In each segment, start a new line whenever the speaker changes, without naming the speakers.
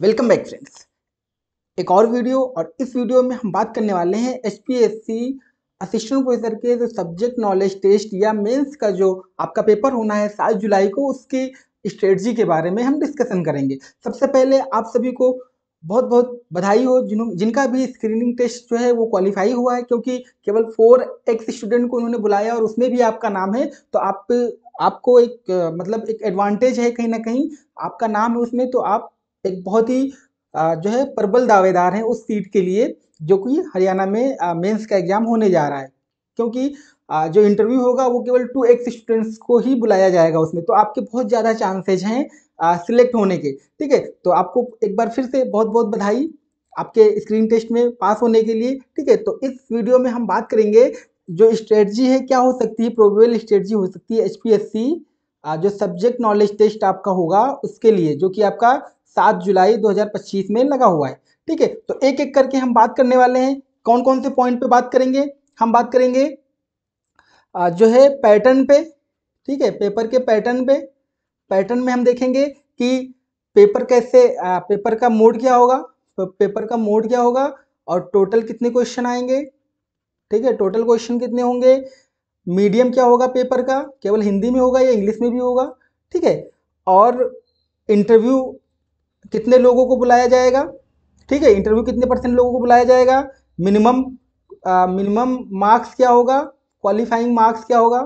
Welcome back friends. एक और video और इस वीडियो में हम बात करने वाले हैं एचपीएससी असिस्टेंट प्रोफेसर के जो सब्जेक्ट नॉलेज टेस्ट या मेंस का जो आपका पेपर होना है 7 जुलाई को, उसकी स्ट्रेटजी के बारे में हम डिस्कशन करेंगे। सबसे पहले आप सभी को बहुत बहुत बधाई हो जिनका भी स्क्रीनिंग टेस्ट जो है वो क्वालिफाई हुआ है, क्योंकि केवल 4x स्टूडेंट को उन्होंने बुलाया और उसमें भी आपका नाम है। तो आपको एक मतलब एक एडवांटेज है, कहीं ना कहीं आपका नाम है उसमें, तो आप एक बहुत ही जो है प्रबल दावेदार हैं उस सीट के लिए जो कि हरियाणा में मेंस का एग्जाम होने जा रहा है। क्योंकि जो इंटरव्यू होगा वो केवल 2x स्टूडेंट्स को ही बुलाया जाएगा उसमें, तो आपके बहुत ज़्यादा चांसेज हैं सिलेक्ट होने के। ठीक है, तो आपको एक बार फिर से बहुत बहुत बधाई आपके स्क्रीन टेस्ट में पास होने के लिए। ठीक है, तो इस वीडियो में हम बात करेंगे जो स्ट्रेटजी है क्या हो सकती है, प्रोबेबल स्ट्रेटजी हो सकती है एचपीएससी जो सब्जेक्ट नॉलेज टेस्ट आपका होगा उसके लिए, जो कि आपका 7 जुलाई 2025 में लगा हुआ है। ठीक है, तो एक एक करके हम बात करने वाले हैं। कौन कौन से पॉइंट पे बात करेंगे? हम बात करेंगे जो है पैटर्न पे। ठीक है, पेपर के पैटर्न पे। पैटर्न में हम देखेंगे कि पेपर कैसे पेपर का मोड क्या होगा, पेपर का मोड क्या होगा और टोटल कितने क्वेश्चन आएंगे। ठीक है, टोटल क्वेश्चन कितने होंगे, मीडियम क्या होगा पेपर का, केवल हिंदी में होगा या इंग्लिश में भी होगा। ठीक है, और इंटरव्यू कितने लोगों को बुलाया जाएगा। ठीक है, इंटरव्यू कितने परसेंट लोगों को बुलाया जाएगा, मिनिमम मिनिमम मार्क्स क्या होगा, क्वालिफाइंग मार्क्स क्या होगा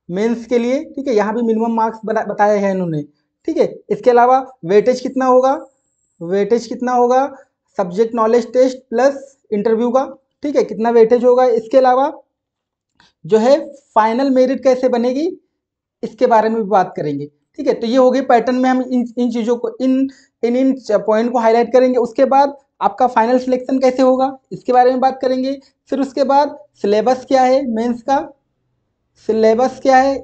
मेंस के लिए। ठीक है, यहाँ भी मिनिमम मार्क्स बताया है इन्होंने। ठीक है, इसके अलावा वेटेज कितना होगा, वेटेज कितना होगा subject knowledge test plus interview का। ठीक है, कितना वेटेज होगा। इसके अलावा जो है फाइनल मेरिट कैसे बनेगी इसके बारे में भी बात करेंगे। ठीक है, तो ये हो गई पैटर्न में हम इन चीज़ों को इन पॉइंट को हाईलाइट करेंगे। उसके बाद आपका फाइनल सिलेक्शन कैसे होगा इसके बारे में बात करेंगे। फिर उसके बाद सिलेबस क्या है मेंस का, सिलेबस क्या है,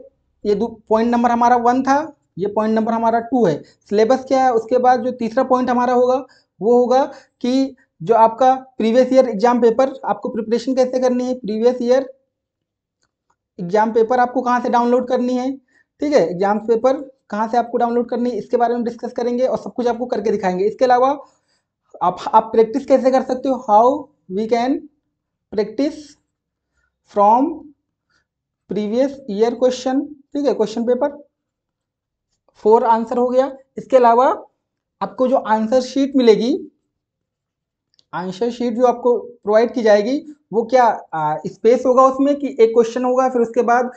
ये पॉइंट नंबर हमारा 1 था, ये पॉइंट नंबर हमारा 2 है। सिलेबस क्या है, उसके बाद जो तीसरा पॉइंट हमारा होगा वो होगा कि जो आपका प्रीवियस ईयर एग्जाम पेपर, आपको प्रिपरेशन कैसे करनी है, प्रीवियस ईयर एग्जाम पेपर आपको कहाँ से डाउनलोड करनी है। ठीक है, एग्जाम पेपर कहाँ से आपको डाउनलोड करनी है इसके बारे में डिस्कस करेंगे और सब कुछ आपको करके दिखाएंगे। इसके अलावा आप प्रैक्टिस कैसे कर सकते हो, how we can practice from previous year question. ठीक है, क्वेश्चन पेपर 4 आंसर हो गया। इसके अलावा आपको जो आंसर शीट मिलेगी, आंसर शीट जो आपको प्रोवाइड की जाएगी वो क्या स्पेस होगा उसमें कि एक क्वेश्चन होगा फिर उसके बाद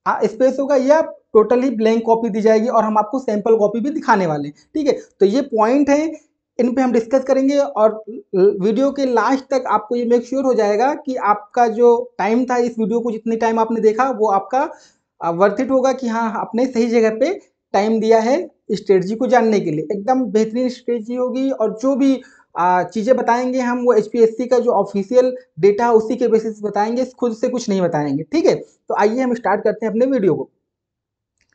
स्पेस होगा, या टोटली ब्लैंक कॉपी दी जाएगी और हम आपको सैंपल कॉपी भी दिखाने वाले हैं। ठीक है, तो ये पॉइंट है, इन पे हम डिस्कस करेंगे और वीडियो के लास्ट तक आपको ये मेक श्योर हो जाएगा कि आपका जो टाइम था इस वीडियो को, जितनी टाइम आपने देखा वो आपका वर्थ इट होगा कि हाँ आपने सही जगह पे टाइम दिया है स्ट्रेटजी को जानने के लिए। एकदम बेहतरीन स्ट्रेटजी होगी और जो भी चीज़ें बताएंगे हम वो एचपीएससी का जो ऑफिशियल डेटा है उसी के बेसिस बताएंगे, खुद से कुछ नहीं बताएंगे। ठीक है, तो आइए हम स्टार्ट करते हैं अपने वीडियो को।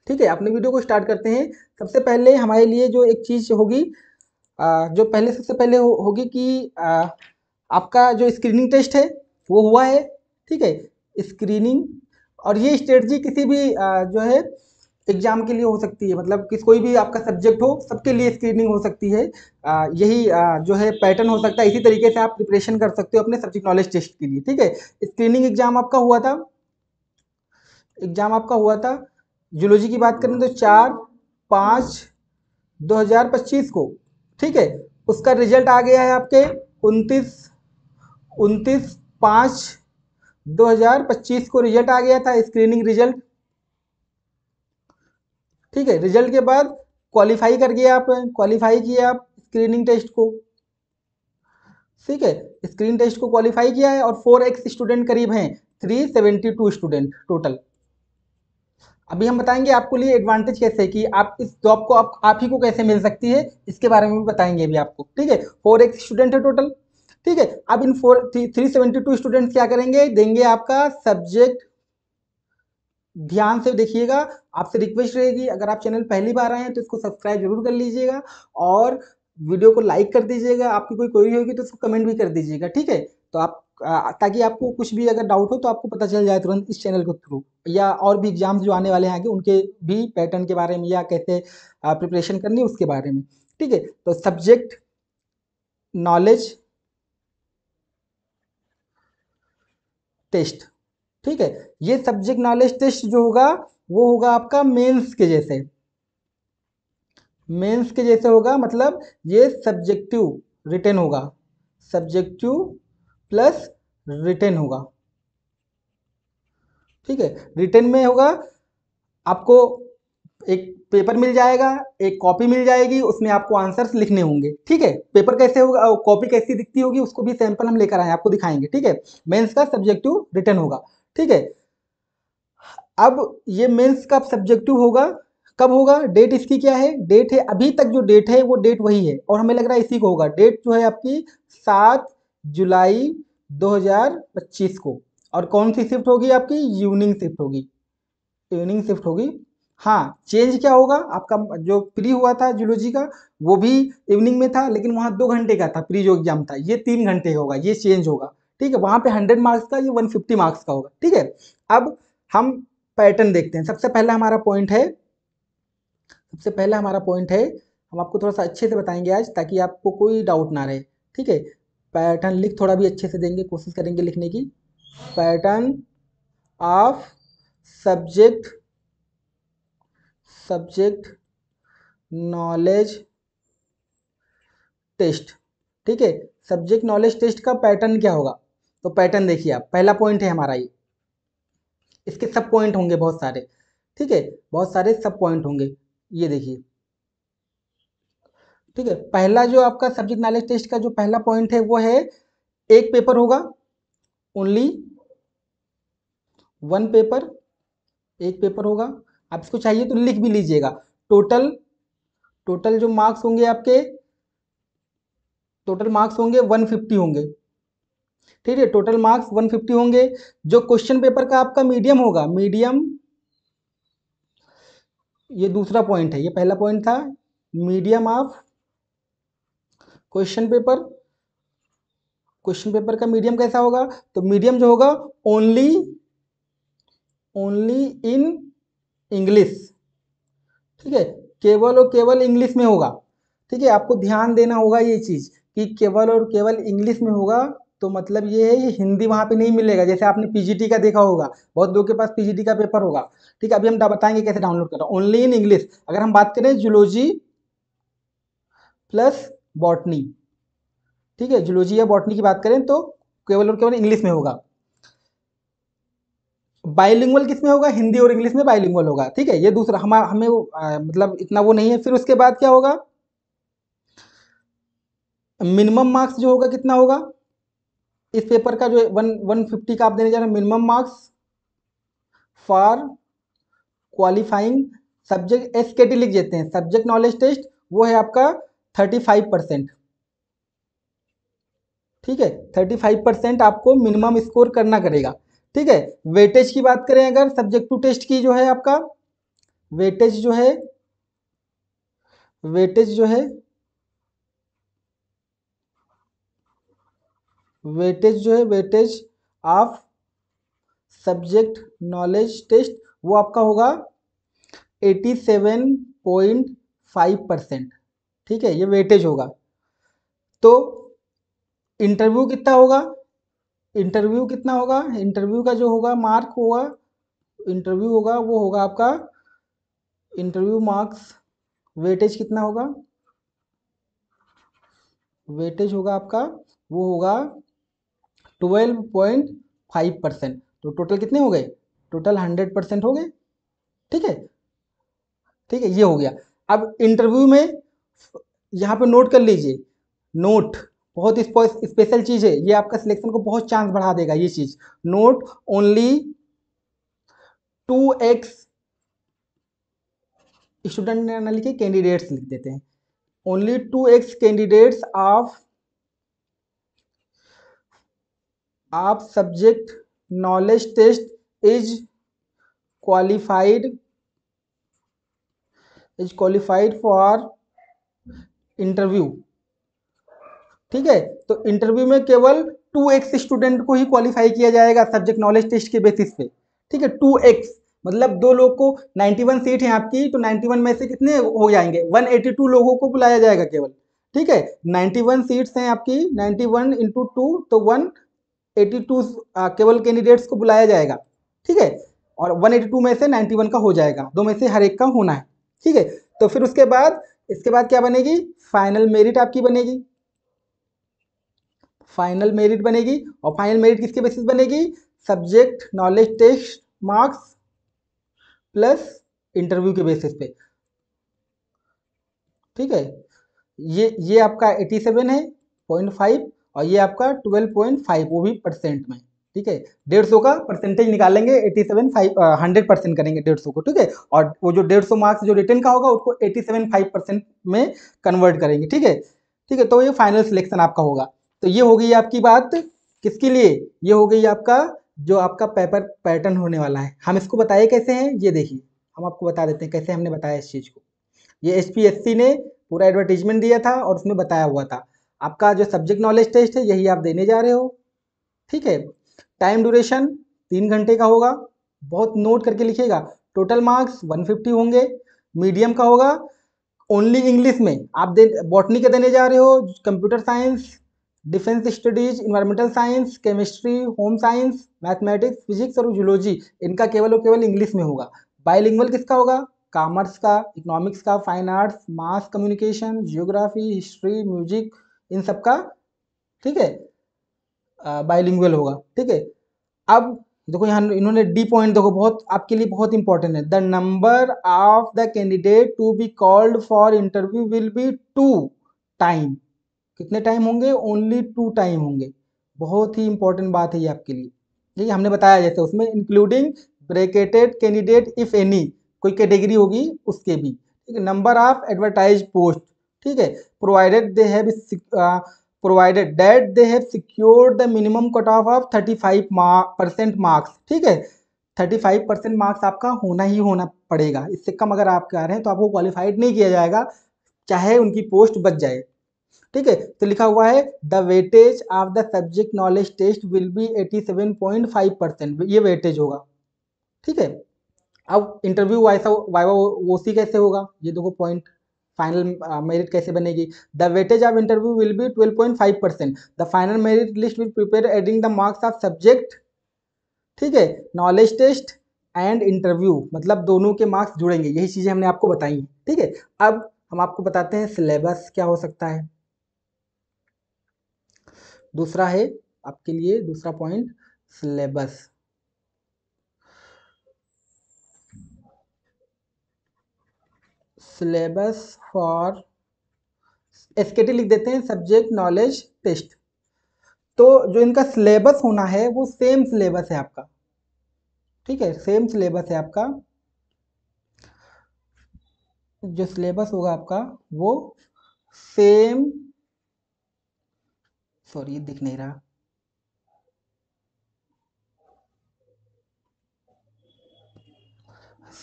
ठीक है, अपने वीडियो को स्टार्ट करते हैं। सबसे पहले हमारे लिए जो एक चीज़ होगी, जो पहले सबसे पहले होगी कि आपका जो स्क्रीनिंग टेस्ट है वो हुआ है। ठीक है, स्क्रीनिंग, और ये स्ट्रेटजी किसी भी जो है एग्जाम के लिए हो सकती है, मतलब कोई भी आपका सब्जेक्ट हो सबके लिए स्क्रीनिंग हो सकती है। यही जो है पैटर्न हो सकता है, इसी तरीके से आप प्रिपरेशन कर सकते हो अपने सब्जेक्ट नॉलेज टेस्ट के लिए। ठीक है, स्क्रीनिंग एग्जाम आपका हुआ था, एग्जाम आपका हुआ था जूलॉजी की बात करें तो 4/5/2025 को। ठीक है, उसका रिजल्ट आ गया है आपके 29/5/2025 को रिजल्ट आ गया था, स्क्रीनिंग रिजल्ट। ठीक है, रिजल्ट के बाद क्वालिफाई कर गए आप, क्वालिफाई किए आप स्क्रीनिंग टेस्ट को। ठीक है, स्क्रीन टेस्ट को क्वालिफाई किया है और 4x स्टूडेंट करीब हैं, 372 स्टूडेंट टोटल। अभी हम बताएंगे आपको लिए एडवांटेज कैसे है कि आप इस जॉब को आप ही को कैसे मिल सकती है, इसके बारे में भी बताएंगे अभी आपको। ठीक है, 4x स्टूडेंट है टोटल। ठीक है, अब इन 372 स्टूडेंट्स क्या करेंगे, देंगे आपका सब्जेक्ट। ध्यान से देखिएगा, आपसे रिक्वेस्ट रहेगी अगर आप चैनल पहली बार आए हैं तो इसको सब्सक्राइब जरूर कर लीजिएगा और वीडियो को लाइक कर दीजिएगा। आपकी कोई क्वेरी होगी तो उसको कमेंट भी कर दीजिएगा। ठीक है, तो आप ताकि आपको कुछ भी अगर डाउट हो तो आपको पता चल जाए तुरंत इस चैनल के थ्रू, या और भी एग्जाम्स जो आने वाले हैं आगे उनके भी पैटर्न के बारे में या कैसे प्रिपरेशन करनी है उसके बारे में। ठीक है। तो सब्जेक्ट नॉलेज टेस्ट, ठीक है। ये सब्जेक्ट नॉलेज टेस्ट जो होगा वो होगा आपका मेंस के जैसे, मेंस के जैसे होगा, मतलब ये सब्जेक्टिव रिटेन होगा, सब्जेक्टिव प्लस रिटेन होगा, ठीक है। रिटेन में होगा आपको एक पेपर मिल जाएगा, एक कॉपी मिल जाएगी, उसमें आपको आंसर्स लिखने होंगे, ठीक है। पेपर कैसे होगा, कॉपी कैसी दिखती होगी, उसको भी सैंपल हम लेकर आए आपको दिखाएंगे, ठीक है। मेंस का सब्जेक्टिव रिटेन होगा, ठीक है। अब ये मेंस का सब्जेक्टिव होगा, कब होगा, डेट इसकी क्या है, डेट है अभी तक जो डेट है वो डेट वही है, और हमें लग रहा है इसी को होगा। डेट जो है आपकी 7 जुलाई 2025 को, और कौन सी शिफ्ट होगी आपकी, इवनिंग शिफ्ट होगी, इवनिंग शिफ्ट होगी। हाँ, चेंज क्या होगा आपका, जो प्री हुआ था जूलॉजी का वो भी इवनिंग में था, लेकिन वहाँ 2 घंटे का था, प्री जो एग्जाम था ये 3 घंटे का होगा, ये चेंज होगा, ठीक है। वहाँ पे 100 मार्क्स का, ये 150 मार्क्स का होगा, ठीक है। अब हम पैटर्न देखते हैं। सबसे पहला हमारा पॉइंट है, सबसे पहला हमारा पॉइंट है, हम आपको थोड़ा सा अच्छे से बताएंगे आज, ताकि आपको कोई डाउट ना रहे, ठीक है। पैटर्न लिख थोड़ा भी अच्छे से देंगे, कोशिश करेंगे लिखने की। Pattern of subject, subject knowledge test, ठीक है। सब्जेक्ट नॉलेज टेस्ट का पैटर्न क्या होगा, तो पैटर्न देखिए आप, पहला पॉइंट है हमारा ये, इसके सब पॉइंट होंगे बहुत सारे, ठीक है, बहुत सारे सब पॉइंट होंगे, ये देखिए, ठीक है। पहला जो आपका सब्जेक्ट नॉलेज टेस्ट का जो पहला पॉइंट है वो है, एक पेपर होगा, ओनली वन पेपर, एक पेपर होगा। आप इसको चाहिए तो लिख भी लीजिएगा। टोटल, टोटल जो मार्क्स होंगे आपके, टोटल मार्क्स होंगे 150 होंगे, ठीक है। टोटल मार्क्स 150 होंगे। जो क्वेश्चन पेपर का आपका मीडियम होगा, मीडियम, ये दूसरा पॉइंट है, ये पहला पॉइंट था, medium of question paper, question paper का मीडियम कैसा होगा, तो मीडियम जो होगा ओनली, ओनली इन इंग्लिश, ठीक है, केवल और केवल इंग्लिश में होगा, ठीक है। आपको ध्यान देना होगा ये चीज कि केवल और केवल इंग्लिश में होगा, तो मतलब ये है, ये हिंदी वहां पे नहीं मिलेगा। जैसे आपने पीजीटी का देखा होगा, बहुत लोगों के पास पीजीटी का पेपर होगा, ठीक है। अभी हम बताएंगे कैसे डाउनलोड करना, ओनली इन इंग्लिश। अगर हम बात करें जूलॉजी प्लस बॉटनी, ठीक है, जूलॉजी या बॉटनी की बात करें तो केवल और केवल इंग्लिश में होगा। बाइलिंगुअल किस में होगा, हिंदी और इंग्लिश में बाइलिंगुअल होगा, ठीक है। ये दूसरा हमें मतलब इतना वो नहीं है। फिर उसके बाद क्या होगा, मिनिमम मार्क्स जो होगा कितना होगा, इस पेपर का जो 150 का आप देने जा रहे हैं, minimum marks for qualifying subject, एसकेटी लिख देते हैं, सब्जेक्ट नॉलेज टेस्ट, वो है आपका 35%, ठीक है। 35% आपको मिनिमम स्कोर करना करेगा, ठीक है। वेटेज की बात करें अगर, सब्जेक्टिव टेस्ट की जो है आपका वेटेज जो है, वेटेज जो है, वेटेज जो है, weightage of subject knowledge test, वो आपका होगा 87.5%, ठीक है, ये वेटेज होगा। तो इंटरव्यू कितना होगा, इंटरव्यू कितना होगा, इंटरव्यू का जो होगा मार्क होगा, इंटरव्यू होगा वो होगा आपका, इंटरव्यू मार्क्स, वेटेज कितना होगा, वेटेज होगा आपका, वो होगा 12.5%। तो टोटल कितने हो गए, टोटल 100% हो गए, ठीक है, ठीक है, ये हो गया। अब इंटरव्यू में यहाँ पे नोट कर लीजिए, नोट बहुत स्पेशल चीज है, ये आपका सिलेक्शन को बहुत चांस बढ़ा देगा ये चीज। नोट ओनली 2x, स्टूडेंट ने लिखे कैंडिडेट्स लिख देते हैं, only 2x candidates of subject knowledge test qualified is qualified for interview, ठीक है। तो इंटरव्यू में केवल 2x स्टूडेंट को ही क्वालिफाई किया जाएगा सब्जेक्ट नॉलेज टेस्ट के बेसिस पे, ठीक है, 2x, मतलब दो लोग को 91 सीट है आपकी, तो 91 में से कितने हो जाएंगे, 182 लोगों को बुलाया जाएगा केवल। ठीक है, 91 सीट्स हैं आपकी, 91 इंटू 2 तो 182 केवल कैंडिडेट्स को बुलाया जाएगा। ठीक है, और 182 में से 91 का हो जाएगा, दो में से हर एक का होना है। ठीक है, तो फिर उसके बाद इसके बाद क्या बनेगी, फाइनल मेरिट आपकी बनेगी। फाइनल मेरिट बनेगी, और फाइनल मेरिट किसके बेसिस बनेगी, subject knowledge test marks plus interview के बेसिस पे। ठीक है, ये आपका 87 है 0.5, और ये आपका 12.5, वो भी परसेंट में। ठीक है, 150 का परसेंटेज निकालेंगे, 87 100% करेंगे 150 को। ठीक है, और वो जो 150 मार्क्स जो रिटर्न का होगा उसको 87.5% में कन्वर्ट करेंगे। ठीक है, ठीक है, तो ये फाइनल सिलेक्शन आपका होगा। तो ये हो गई आपकी बात किसके लिए, ये हो गई आपका जो आपका पेपर पैटर्न होने वाला है। हम इसको बताए कैसे हैं, ये देखिए हम आपको बता देते हैं कैसे हमने बताया इस चीज़ को। ये HPSC ने पूरा एडवर्टीजमेंट दिया था और उसमें बताया हुआ था। आपका जो सब्जेक्ट नॉलेज टेस्ट है यही आप देने जा रहे हो। ठीक है, टाइम ड्यूरेशन 3 घंटे का होगा, बहुत नोट करके लिखिएगा। टोटल मार्क्स 150 होंगे, मीडियम का होगा, ओनली इंग्लिश में। आप बॉटनी के देने जा रहे हो, computer science, defence studies, environmental science, chemistry, home science, mathematics, physics और जूलॉजी, इनका केवल और केवल इंग्लिश में होगा। बाइलिंगुअल किसका होगा, कॉमर्स का, इकोनॉमिक्स का, fine arts, mass communication, geography, history, music, इन सब का। ठीक है, बाइलिंगुअल होगा। ठीक है, अब देखो यहाँ इन्होंने डी पॉइंट देखो, बहुत आपके लिए बहुत इंपॉर्टेंट है। The number of the candidate to be called for interview will be 2 time. कितने टाइम होंगे, ओनली 2 टाइम होंगे। बहुत ही इंपॉर्टेंट बात है ये आपके लिए। ठीक है, हमने बताया जैसे उसमें including bracketed candidate if any, कोई कैटेगरी होगी उसके भी। ठीक है, नंबर ऑफ एडवर्टाइज पोस्ट। ठीक है, provided they have provided that they have secured the minimum cutoff of 35% marks। ठीक है, 35% मार्क्स आपका होना ही होना पड़ेगा, इससे कम अगर आप कर रहे हैं तो आपको क्वालिफाइड नहीं किया जाएगा, चाहे उनकी पोस्ट बच जाए। ठीक है, तो लिखा हुआ है the weightage of the subject knowledge test will be 87.5%, ये वेटेज होगा। ठीक है, अब इंटरव्यू वाइवा ओसी कैसे होगा, ये देखो पॉइंट, फाइनल मेरिट कैसे बनेगी। The weightage of interview will B 12.5%। The final merit list will prepare adding the marks of subject. ठीक है, नॉलेज टेस्ट एंड इंटरव्यू, मतलब दोनों के मार्क्स जुड़ेंगे, यही चीजें हमने आपको बताई हैं। ठीक है, अब हम आपको बताते हैं सिलेबस क्या हो सकता है। दूसरा है आपके लिए दूसरा पॉइंट, सिलेबस। सिलेबस फॉर एसकेटी लिख देते हैं, सब्जेक्ट नॉलेज टेस्ट। तो जो इनका सिलेबस होना है वो सेम सिलेबस है आपका। ठीक है, सेम सिलेबस है आपका, जो सिलेबस होगा आपका वो सेम, सॉरी दिख नहीं रहा,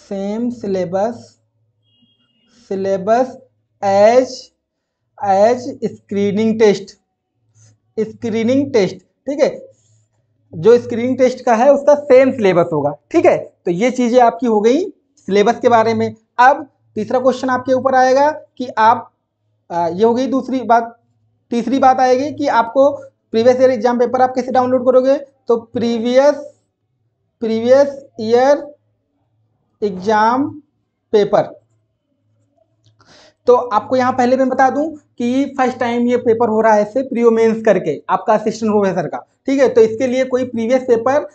same syllabus, syllabus as as screening test, screening test. ठीक है, जो स्क्रीनिंग टेस्ट का है उसका सेम सिलेबस होगा। ठीक है, तो ये चीजें आपकी हो गई सिलेबस के बारे में। अब तीसरा क्वेश्चन आपके ऊपर आएगा कि आप ये हो गई दूसरी बात। तीसरी बात आएगी कि आपको प्रीवियस ईयर एग्जाम पेपर आप कैसे डाउनलोड करोगे, तो प्रीवियस ईयर एग्जाम पेपर। तो आपको यहाँ पहले मैं बता दूं कि फर्स्ट टाइम ये पेपर हो रहा है ऐसे प्रीओ मेंस करके आपका असिस्टेंट प्रोफेसर का। ठीक है, तो इसके लिए कोई प्रीवियस पेपर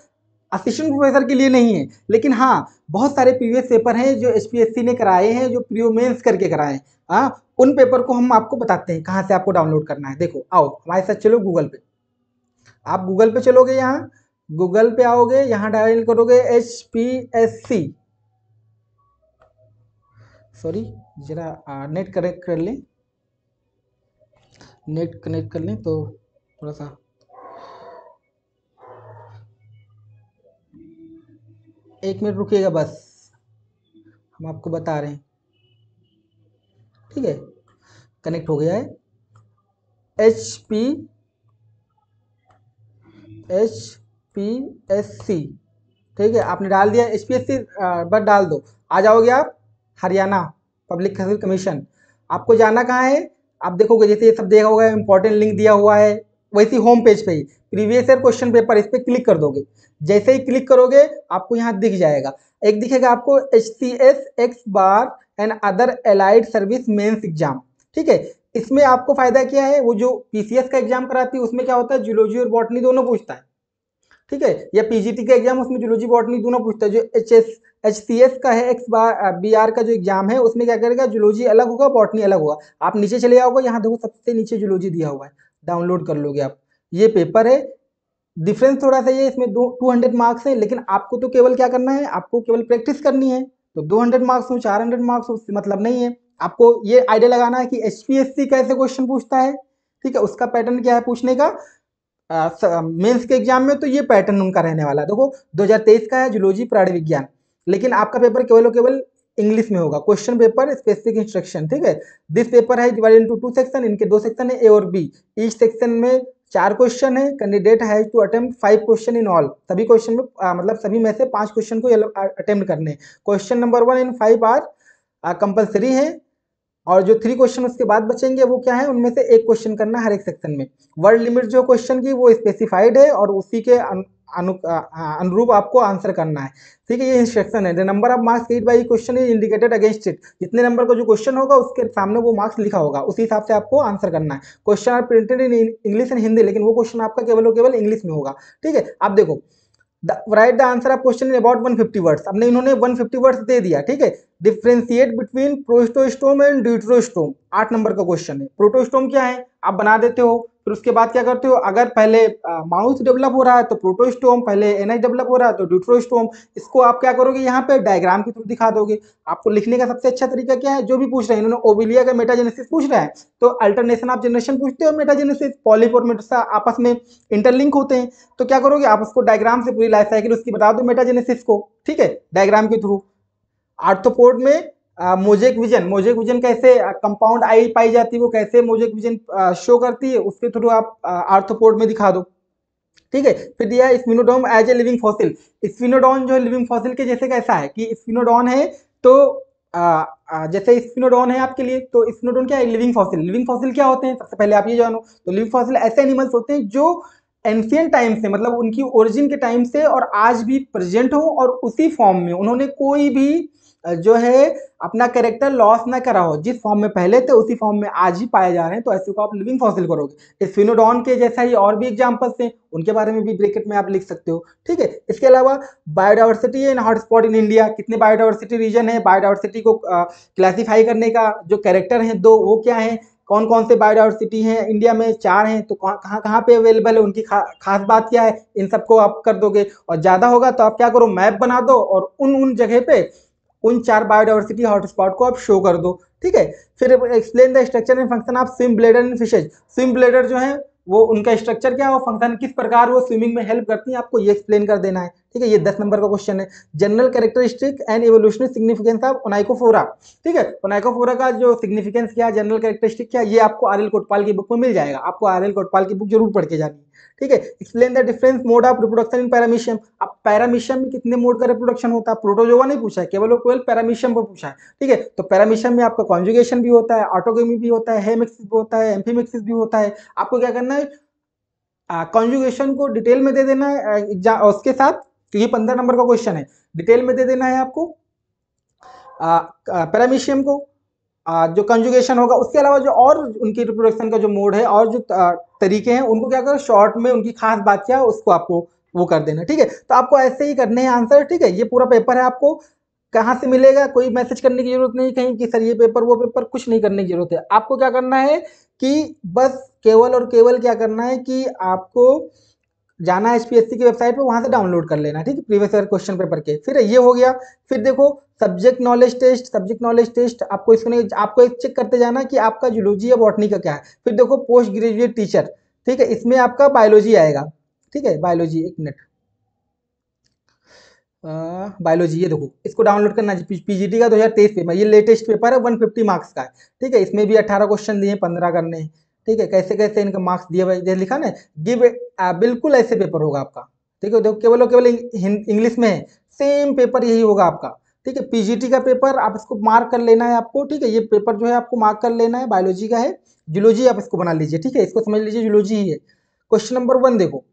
असिस्टेंट प्रोफेसर के लिए नहीं है, लेकिन हाँ बहुत सारे प्रीवियस पेपर हैं जो HPSC ने कराए हैं, जो प्रीओ मेंस करके कराए हैं। हाँ, उन पेपर को हम आपको बताते हैं कहाँ से आपको डाउनलोड करना है। देखो आओ हमारे साथ चलो गूगल पे, आप गूगल पे चलोगे, यहाँ गूगल पे आओगे, यहाँ डायल करोगे HPSC, सॉरी जरा नेट कनेक्ट कर लें, नेट कनेक्ट कर लें तो थोड़ा सा, एक मिनट रुकिएगा बस, हम आपको बता रहे हैं। ठीक है, कनेक्ट हो गया है। HPSC ठीक है, आपने डाल दिया HPSC बस डाल दो, आ जाओगे आप हरियाणा पब्लिक सर्विस कमीशन। आपको जाना कहाँ है, आप देखोगे जैसे ये सब देखा होगा, इंपॉर्टेंट लिंक दिया हुआ है, वैसे होम पेज पे ही प्रीवियस ईयर क्वेश्चन पेपर, इस पर क्लिक कर दोगे। जैसे ही क्लिक करोगे आपको यहाँ दिख जाएगा, एक दिखेगा आपको HCS ex bar and other allied service mains exam. ठीक है, इसमें आपको फायदा क्या है, वो जो PCS का एग्जाम कराती है उसमें क्या होता है, जूलॉजी और बॉटनी दोनों पूछता है। ठीक है, या PGT का एग्जाम उसमें जूलॉजी बॉटनी दोनों पूछता है। जो HCS का है XBR का जो एग्जाम है उसमें क्या करेगा, जूलॉजी अलग होगा बॉटनी अलग होगा। आप नीचे चले जाओगे, यहाँ देखो सबसे नीचे जूलॉजी दिया हुआ है, डाउनलोड कर लोगे आप। ये पेपर है, डिफरेंस थोड़ा सा ये, इसमें 200 मार्क्स है, लेकिन आपको तो केवल क्या करना है, आपको केवल प्रैक्टिस करनी है। तो 200 मार्क्स हो 400 मार्क्स हो उससे मतलब नहीं है, आपको ये आइडिया लगाना है कि HPSC कैसे क्वेश्चन पूछता है। ठीक है, उसका पैटर्न क्या है पूछने का, मेंस के एग्जाम में तो ये पैटर्न उनका रहने वाला है। देखो 2023 का है जूलॉजी प्राणी विज्ञान, लेकिन आपका पेपर केवल और केवल इंग्लिश में होगा, क्वेश्चन पेपर स्पेसिफिक इंस्ट्रक्शन। ठीक है, दिस पेपर है डिवाइडेड इनटू 2 सेक्शन, इनके 2 सेक्शन है, A और B। ईच सेक्शन में 4 क्वेश्चन है, candidate has to attempt 5 question in all. सभी क्वेश्चन में मतलब सभी में से 5 क्वेश्चन को अटेम्प्ट करने। Question number 1 in 5 are compulsory है, और जो 3 क्वेश्चन उसके बाद बचेंगे वो क्या है, उनमें से एक क्वेश्चन करना हर एक सेक्शन में। वर्ड लिमिट जो क्वेश्चन की वो स्पेसिफाइड है और उसी के अनुरूप आपको आंसर करना है। ठीक है, ये इंस्ट्रक्शन है। The number of marks gate by question is indicated against it. जितने नंबर का जो क्वेश्चन होगा उसके सामने वो मार्क्स लिखा होगा, उसी हिसाब से आपको आंसर करना है। Question are printed in English and Hindi, लेकिन वो क्वेश्चन आपका केवल और केवल इंग्लिश में होगा। ठीक है, आप देखो write the answer of question in about 150 words. हमने इन्होंने 150 वर्ड्स दे दिया। ठीक है, differentiate between protostome and deuterostome, 8 number का क्वेश्चन है। प्रोटोस्टोम क्या है आप बना देते हो, फिर उसके बाद क्या करते हो, अगर पहले माउस डेवलप हो रहा है तो प्रोटोस्टोम, पहले NH डेवलप हो रहा है तो ड्यूटरोस्टोम। इसको आप क्या करोगे, यहाँ पे डायग्राम के थ्रू दिखा दोगे। आपको लिखने का सबसे अच्छा तरीका क्या है, जो भी पूछ रहे हैं, इन्होंने ओविलिया का मेटाजेनेसिस पूछ रहा है तो अल्टरनेशन ऑफ जनरेशन पूछते हो, मेटाजेनेसिस, पॉलिप और मेटा आपस में इंटरलिंक होते हैं, तो क्या करोगे आप उसको डायग्राम से पूरी लाइफ साइकिल उसकी बता दो मेटाजेनेसिस को। ठीक है, डायग्राम के थ्रू। आर्थ्रोपोड में मोजेक विजन कैसे कंपाउंड आई पाई जाती है, वो कैसे मोजेक विजन शो करती है, उसके थ्रू आप आर्थ्रोपोड में दिखा दो। ठीक है, फिर दिया है स्फिनोडोन एज ए लिविंग फॉसिल। स्फिनोडोन जो है लिविंग फॉसिल के जैसे कैसा है कि स्फिनोडोन है तो जैसे स्फिनोडोन है आपके लिए, तो स्फिनोडोन क्या है, लिविंग फॉसिल। लिविंग फॉसिल क्या होते हैं सबसे पहले आप ये जानो, तो लिविंग फॉसिल ऐसे एनिमल्स होते हैं जो एंशियंट टाइम से, मतलब उनकी ओरिजिन के टाइम से और आज भी प्रेजेंट हो और उसी फॉर्म में उन्होंने कोई भी जो है अपना कैरेक्टर लॉस ना करा हो, जिस फॉर्म में पहले थे उसी फॉर्म में आज ही पाए जा रहे हैं, तो ऐसे को आप लिविंग फॉसिल करोगे। स्फिनोडॉन के जैसा ही और भी एग्जांपल्स हैं, उनके बारे में भी ब्रैकेट में आप लिख सकते हो। ठीक है, इसके अलावा biodiversity and hotspot in India, कितने बायोडाइवर्सिटी रीजन है, बायोडाइवर्सिटी को क्लासीफाई करने का जो कैरेक्टर है दो, वो क्या है, कौन कौन से बायोडाइवर्सिटी हैं इंडिया में, 4 हैं, तो कहाँ कहाँ पे अवेलेबल है, उनकी खास बात क्या है, इन सबको आप कर दोगे। और ज़्यादा होगा तो आप क्या करो, मैप बना दो और उन जगह पे उन 4 बायोडाइवर्सिटी हॉटस्पॉट को आप शो कर दो। ठीक है, फिर explain the structure and function of swim bladder in fishes. Swim bladder जो है वो उनका स्ट्रक्चर क्या है, वो फंक्शन किस प्रकार वो स्विमिंग में हेल्प करती है, आपको ये एक्सप्लेन कर देना है। ठीक है, ये 10 नंबर का क्वेश्चन है। General characteristic and evolutionary significance of onychophora. ठीक है, ओनाइकोफोरा का जो सिग्निफिकेंस क्या है, जनरल कैरेक्टरिस्टिक क्या है, ये आपको RL कोटपाल की बुक में मिल जाएगा, आपको RL कोटपाल की बुक जरूर पढ़ के जानी है। ठीक है, explain the difference mode of reproduction in paramecium. अब पैरामीशियम में कितने मोड का रिप्रोडक्शन होता है, प्रोटोजोआ नहीं पूछा है, केवल और केवल पैरामीशियम पर पूछा है। ठीक है, तो पैरामीशियम में आपका कॉन्जुगेशन भी होता है, ऑटोगेमी भी होता है, हेमिक्सिस भी होता है, एम्फीमिक्सिस भी होता है। आपको क्या करना है, कॉन्जुगेशन को डिटेल में दे देना है उसके साथ, तो ये 15 नंबर का क्वेश्चन है, डिटेल में दे देना है आपको पैरामीशियम को जो कंजुगेशन होगा। उसके अलावा जो और उनकी रिप्रोडक्शन का जो मोड है और जो तरीके हैं, उनको क्या करो शॉर्ट में, उनकी खास बात क्या है उसको आपको वो कर देना। ठीक है, तो आपको ऐसे ही करने हैं आंसर। ठीक है, ये पूरा पेपर है, आपको कहाँ से मिलेगा, कोई मैसेज करने की जरूरत नहीं कहीं कि सर ये पेपर वो पेपर, कुछ नहीं करने की जरूरत है। आपको क्या करना है कि बस केवल और केवल क्या करना है कि आपको जाना है HPSC की वेबसाइट पे, वहां से डाउनलोड कर लेना। ठीक है, प्रीवियस ईयर क्वेश्चन पेपर के। फिर ये हो गया, फिर देखो subject knowledge test. Subject knowledge test आपको इसमें आपको एक चेक करते जाना कि आपका जूलॉजी या बॉटनी का क्या है। फिर देखो पोस्ट ग्रेजुएट टीचर, ठीक है, इसमें आपका बायोलॉजी आएगा। ठीक है, बायोलॉजी, एक मिनट, बायोलॉजी, ये देखो इसको डाउनलोड करना है, PGT का 2023 पेपर, ये लेटेस्ट पेपर है, 150 मार्क्स का है। ठीक है, इसमें भी 18 क्वेश्चन दिए, 15 करने हैं। ठीक है, कैसे कैसे इनका मार्क्स दिया हुआ है लिखा ना, गिव बिल्कुल ऐसे पेपर होगा आपका। ठीक है, देखो केवल और केवल इंग्लिश में है, सेम पेपर यही होगा आपका। ठीक है, पीजीटी का पेपर आप इसको मार्क कर लेना है आपको। ठीक है, ये पेपर जो है आपको मार्क कर लेना है, बायोलॉजी का है, जूलॉजी आप इसको बना लीजिए। ठीक है, इसको समझ लीजिए जूलॉजी ही है। क्वेश्चन नंबर 1 देखो,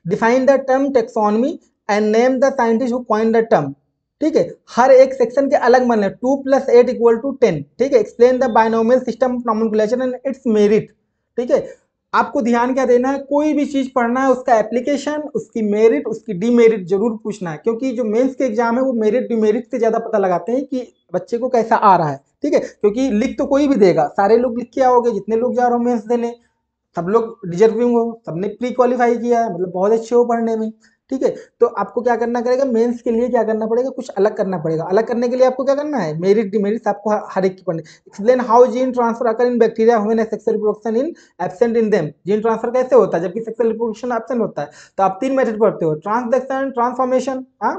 define the term taxonomy and name the scientist who coined the term. ठीक है, हर एक सेक्शन के अलग मान है, 2 + 8 = 10। ठीक है, explain the binomial system of nomenclature and it's merit. ठीक है, आपको ध्यान क्या देना है, कोई भी चीज पढ़ना है उसका एप्लीकेशन, उसकी मेरिट, उसकी डीमेरिट जरूर पूछना है, क्योंकि जो मेंस के एग्जाम है वो मेरिट डीमेरिट से ज्यादा पता लगाते हैं कि बच्चे को कैसा आ रहा है। ठीक है, क्योंकि लिख तो कोई भी देगा, सारे लोग लिख के आओगे, जितने लोग जा रहे हो मेंस देने, सब लोग डिजर्विंग हो, सबने प्री क्वालिफाई किया है, मतलब बहुत अच्छे हो पढ़ने में। ठीक है, तो आपको क्या करना पड़ेगा, मेंस के लिए क्या करना पड़ेगा, कुछ अलग करना पड़ेगा। अलग करने के लिए आपको क्या करना है, मेरिट डिमेरिट आपको हर एक की पढ़नी। Explain how gene transfer occur in bacteria when sexual reproduction in absent in them. Gene transfer कैसे होता है जबकि सेक्सुअल रिप्रोडक्शन एब्सेंट होता है? तो आप 3 मेथड पढ़ते हो, ट्रांसडक्शन, ट्रांसफॉर्मेशन, हाँ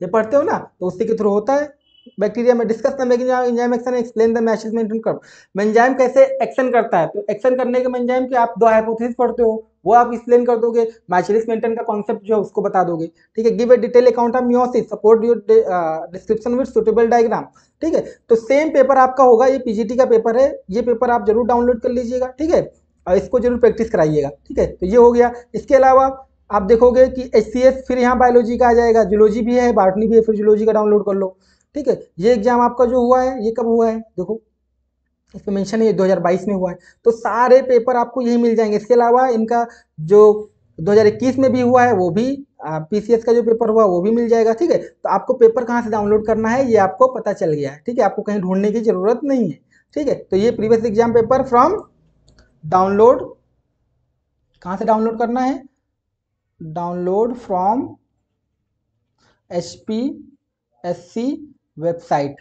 ये पढ़ते हो ना, तो उसी के थ्रू होता है बैक्टीरिया में। Discuss the enzyme action, explain the message maintain कर। मेंजाइम कैसे एक्शन करता है, तो एक्शन करने के मेंजाइम के आप 2 हाइपोथेसिस पढ़ते हो, वो आप एक्सप्लेन कर दोगे। मैचिलिस मेंटेन का कॉन्सेप्ट जो है उसको बता दोगे। ठीक है, give a detail account of meiosis, support your description with suitable diagram. ठीक है, तो सेम पेपर आपका होगा, ये पीजीटी का पेपर है, ये पेपर आप जरूर डाउनलोड कर लीजिएगा। ठीक है, और इसको जरूर प्रैक्टिस कराइएगा। ठीक है, तो ये हो गया। इसके अलावा आप देखोगे कि HCS, फिर यहाँ बायोलॉजी का आ जाएगा, जूलॉजी भी है, बॉटनी भी है, फिर जूलॉजी का डाउनलोड कर लो। ठीक है, ये एग्जाम आपका जो हुआ है ये कब हुआ है, देखो इसमें मेंशन है 2022 में हुआ है, तो सारे पेपर आपको यही मिल जाएंगे। इसके अलावा इनका जो 2021 में भी हुआ है वो भी, पीसीएस का जो पेपर हुआ वो भी मिल जाएगा। ठीक है, तो आपको पेपर कहाँ से डाउनलोड करना है ये आपको पता चल गया है। ठीक है, आपको कहीं ढूंढने की जरूरत नहीं है। ठीक है, तो ये previous exam paper from download, कहाँ से डाउनलोड करना है, डाउनलोड फ्रॉम HPSC वेबसाइट।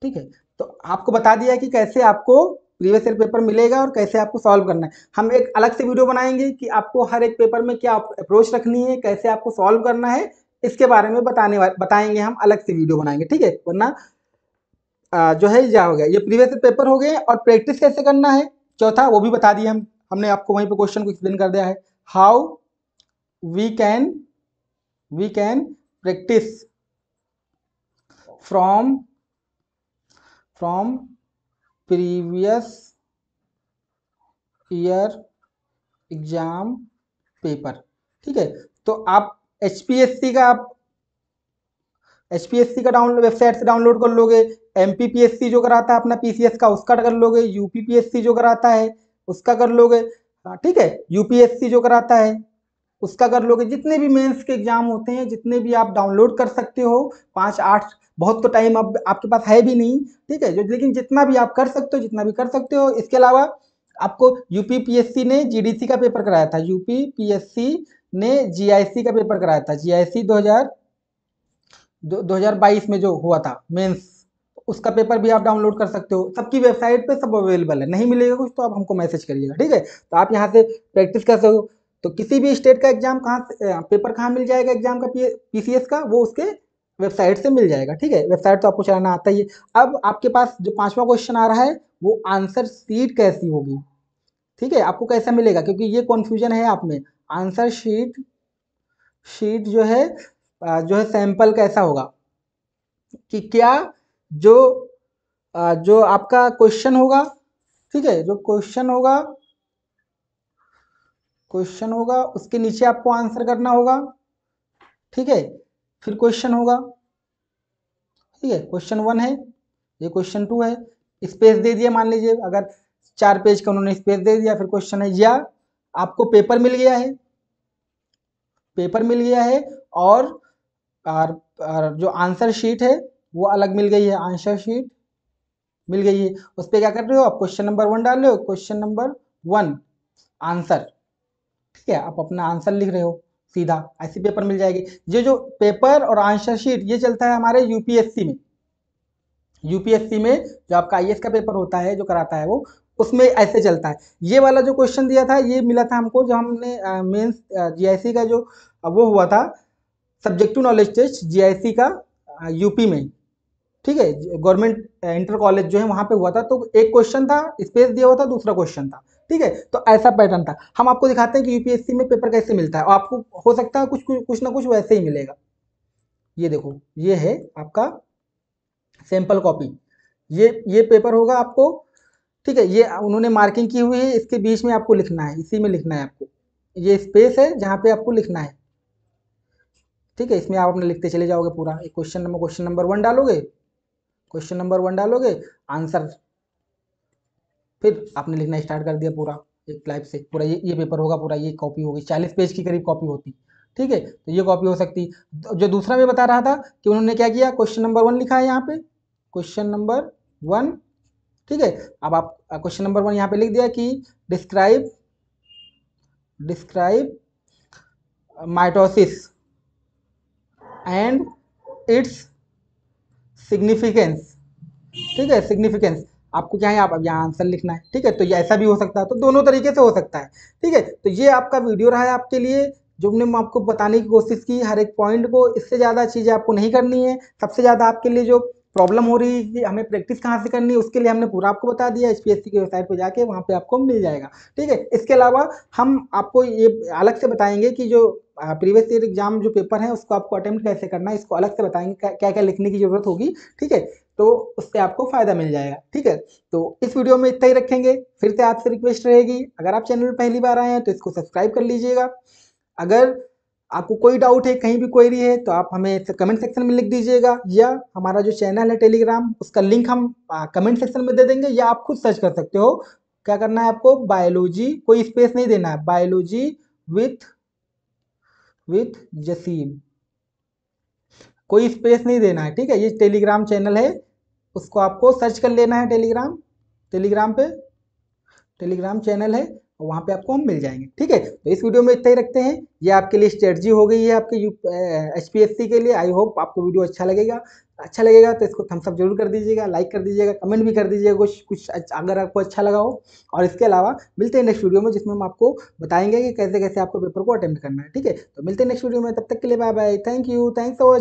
ठीक है, तो आपको बता दिया कि कैसे आपको प्रीवियस ईयर पेपर मिलेगा और कैसे आपको सॉल्व करना है। हम एक अलग से वीडियो बनाएंगे कि आपको हर एक पेपर में क्या अप्रोच रखनी है, कैसे आपको सॉल्व करना है, इसके बारे में बताएंगे, हम अलग से वीडियो बनाएंगे। ठीक है, वरना जो है क्या हो गया, ये प्रीवियस ईयर पेपर हो गए। और प्रैक्टिस कैसे करना है चौथा, वो भी बता दिया हमने आपको वहीं पे क्वेश्चन को एक्सप्लेन कर दिया है। How we can practice from previous year exam paper. ठीक है, तो आप HPSC का डाउनलोड वेबसाइट से डाउनलोड कर लोगे, MPPSC जो कराता है अपना PCS का उसका कर लोगे, UPPSC जो कराता है उसका कर लोगे। ठीक है, UPSC जो कराता है उसका कर लोगे। जितने भी मेंस के एग्जाम होते हैं, जितने भी आप डाउनलोड कर सकते हो, 5-8, बहुत तो टाइम अब आपके पास है भी नहीं। ठीक है, जो लेकिन जितना भी आप कर सकते हो, जितना भी कर सकते हो। इसके अलावा आपको UPPSC ने GDC का पेपर कराया था, UPPSC ने GIC का पेपर कराया था, GIC 2022 में जो हुआ था मेंस, उसका पेपर भी आप डाउनलोड कर सकते हो। सबकी वेबसाइट पे सब अवेलेबल है। नहीं मिलेगा कुछ तो आप हमको मैसेज करिएगा। ठीक है, तो आप यहाँ से प्रैक्टिस कर सकते हो। तो किसी भी स्टेट का एग्जाम कहाँ से, पेपर कहाँ मिल जाएगा एग्जाम का, PCS का, वो उसके वेबसाइट से मिल जाएगा। ठीक है, वेबसाइट तो आपको चलाना आता ही है। अब आपके पास जो 5वां क्वेश्चन आ रहा है वो आंसर शीट कैसी होगी। ठीक है, आपको कैसा मिलेगा, क्योंकि ये कॉन्फ्यूजन है आप में। आंसर शीट जो है सैंपल कैसा होगा, कि क्या जो जो आपका क्वेश्चन होगा, ठीक है, जो क्वेश्चन होगा उसके नीचे आपको आंसर करना होगा। ठीक है, फिर क्वेश्चन होगा। ठीक है, क्वेश्चन 1 है, ये क्वेश्चन 2 है, स्पेस दे दिया, मान लीजिए अगर 4 पेज का उन्होंने स्पेस दे दिया, फिर क्वेश्चन है। या आपको पेपर मिल गया है, और, जो आंसर शीट है वो अलग मिल गई है, आंसर शीट मिल गई है। उस पर क्या कर रहे हो आप, क्वेश्चन नंबर 1 डाल रहे हो, क्वेश्चन नंबर 1 आंसर। ठीक है, आप अपना आंसर लिख रहे हो सीधा, ऐसी पेपर मिल जाएगी। ये जो पेपर और आंसर शीट ये चलता है हमारे यूपीएससी में। जो आपका IAS का पेपर होता है जो कराता है वो, उसमें ऐसे चलता है। ये वाला जो क्वेश्चन दिया था ये मिला था हमको जो हमने मेंस GIC का जो वो हुआ था, सब्जेक्टिव नॉलेज टेस्ट GIC का यूपी में। ठीक है, गवर्नमेंट इंटर कॉलेज जो है वहाँ पे हुआ था, तो एक क्वेश्चन था, स्पेस दिया हुआ था, दूसरा क्वेश्चन था। ठीक है, तो ऐसा पैटर्न था। हम आपको दिखाते हैं कि यूपीएससी में पेपर कैसे मिलता है, और आपको हो सकता है कुछ ना कुछ वैसे ही मिलेगा। ये देखो, ये है आपका सैंपल कॉपी, ये पेपर होगा आपको। ठीक है, ये उन्होंने मार्किंग की हुई है, इसके बीच में आपको लिखना है, इसी में लिखना है आपको, ये स्पेस है जहाँ पे आपको लिखना है। ठीक है, इसमें आप अपने लिखते चले जाओगे पूरा, एक क्वेश्चन नंबर 1 डालोगे, क्वेश्चन नंबर 1 डालोगे, आंसर, फिर आपने लिखना स्टार्ट कर दिया पूरा एक लाइफ से। पूरा ये पेपर होगा, पूरा ये कॉपी होगी, 40 पेज की करीब कॉपी होती। ठीक है, तो ये कॉपी हो सकती। जो दूसरा मैं बता रहा था कि उन्होंने क्या किया, क्वेश्चन नंबर 1 लिखा है यहाँ पे, क्वेश्चन नंबर 1। ठीक है, अब आप क्वेश्चन नंबर 1 यहाँ पे लिख दिया कि describe mitosis and its significance. ठीक है, सिग्निफिकेंस आपको क्या है, आप अब यहाँ आंसर लिखना है। ठीक है, तो ये ऐसा भी हो सकता है, तो दोनों तरीके से हो सकता है। ठीक है, तो ये आपका वीडियो रहा है आपके लिए, जो हमने आपको बताने की कोशिश की हर एक पॉइंट को। इससे ज़्यादा चीज़ें आपको नहीं करनी है। सबसे ज़्यादा आपके लिए जो प्रॉब्लम हो रही है कि हमें प्रैक्टिस कहाँ से करनी है, उसके लिए हमने पूरा आपको बता दिया। एचपीएससी की वेबसाइट पर जाके वहाँ पे आपको मिल जाएगा। ठीक है, इसके अलावा हम आपको ये अलग से बताएंगे कि जो प्रीवियस ईयर एग्जाम जो पेपर है उसको आपको अटेम्प्ट कैसे करना है, इसको अलग से बताएंगे, क्या क्या लिखने की जरूरत होगी। ठीक है, तो उससे आपको फायदा मिल जाएगा। ठीक है, तो इस वीडियो में इतना ही रखेंगे। फिर से आपसे रिक्वेस्ट रहेगी, अगर आप चैनल पर पहली बार आए हैं तो इसको सब्सक्राइब कर लीजिएगा। अगर आपको कोई डाउट है, कहीं भी क्वेरी है, तो आप हमें कमेंट सेक्शन में लिख दीजिएगा, या हमारा जो चैनल है टेलीग्राम, उसका लिंक हम कमेंट सेक्शन में दे देंगे, या आप खुद सर्च कर सकते हो। क्या करना है आपको, बायोलॉजी, कोई स्पेस नहीं देना है, बायोलॉजी विथ जसीम, कोई स्पेस नहीं देना है। ठीक है, ये टेलीग्राम चैनल है, उसको आपको सर्च कर लेना है, टेलीग्राम पे टेलीग्राम चैनल है, और वहाँ पे आपको हम मिल जाएंगे। ठीक है, तो इस वीडियो में इतना ही रखते हैं। ये आपके लिए स्ट्रेटजी हो गई है आपके एचपीएससी के लिए। आई होप आपको वीडियो अच्छा लगेगा तो इसको थम्स अप जरूर कर दीजिएगा, लाइक कर दीजिएगा, कमेंट भी कर दीजिएगा कुछ अगर आपको अच्छा लगा हो। और इसके अलावा मिलते हैं नेक्स्ट वीडियो में, जिसमें हम आपको बताएंगे कि कैसे कैसे आपको पेपर को अटेम्प्ट करना है। ठीक है, तो मिलते हैं नेक्स्ट वीडियो में, तब तक के लिए bye bye, thank you, thanks for